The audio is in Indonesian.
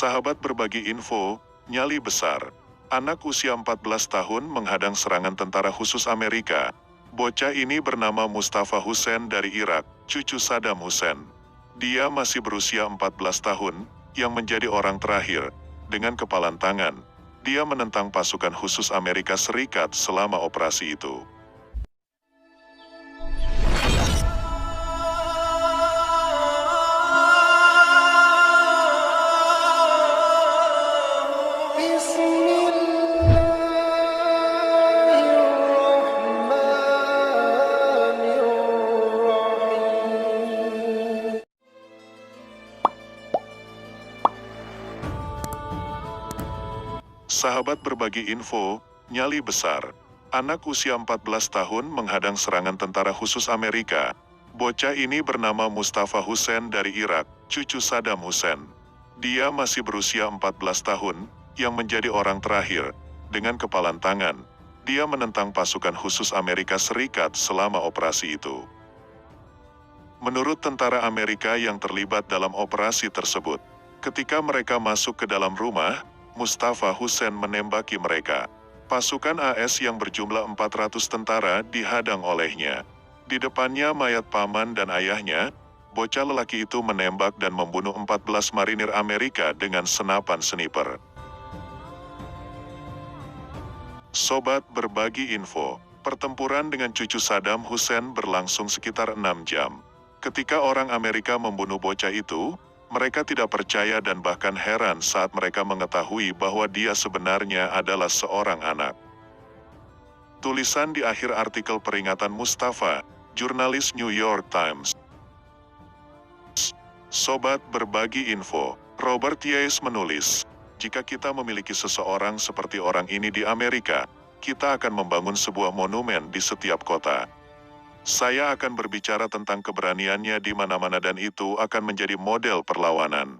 Sahabat berbagi info, nyali besar. Anak usia 14 tahun menghadang serangan tentara khusus Amerika. Bocah ini bernama Mustafa Hussein dari Irak, cucu Saddam Hussein. Dia masih berusia 14 tahun, yang menjadi orang terakhir. Dengan kepalan tangan, dia menentang pasukan khusus Amerika Serikat selama operasi itu. Sahabat berbagi info, nyali besar. Anak usia 14 tahun menghadang serangan tentara khusus Amerika. Bocah ini bernama Mustafa Hussein dari Irak, cucu Saddam Hussein. Dia masih berusia 14 tahun, yang menjadi orang terakhir. Dengan kepalan tangan, dia menentang pasukan khusus Amerika Serikat selama operasi itu. Menurut tentara Amerika yang terlibat dalam operasi tersebut, ketika mereka masuk ke dalam rumah, Mustafa Hussein menembaki mereka. Pasukan AS yang berjumlah 400 tentara dihadang olehnya. Di depannya mayat paman dan ayahnya, bocah lelaki itu menembak dan membunuh 14 marinir Amerika dengan senapan sniper. Sobat berbagi info, pertempuran dengan cucu Saddam Hussein berlangsung sekitar 6 jam. Ketika orang Amerika membunuh bocah itu, mereka tidak percaya dan bahkan heran saat mereka mengetahui bahwa dia sebenarnya adalah seorang anak. Tulisan di akhir artikel peringatan Mustafa, jurnalis New York Times. Sobat berbagi info, Robert Yates menulis, jika kita memiliki seseorang seperti orang ini di Amerika, kita akan membangun sebuah monumen di setiap kota. Saya akan berbicara tentang keberaniannya di mana-mana dan itu akan menjadi model perlawanan.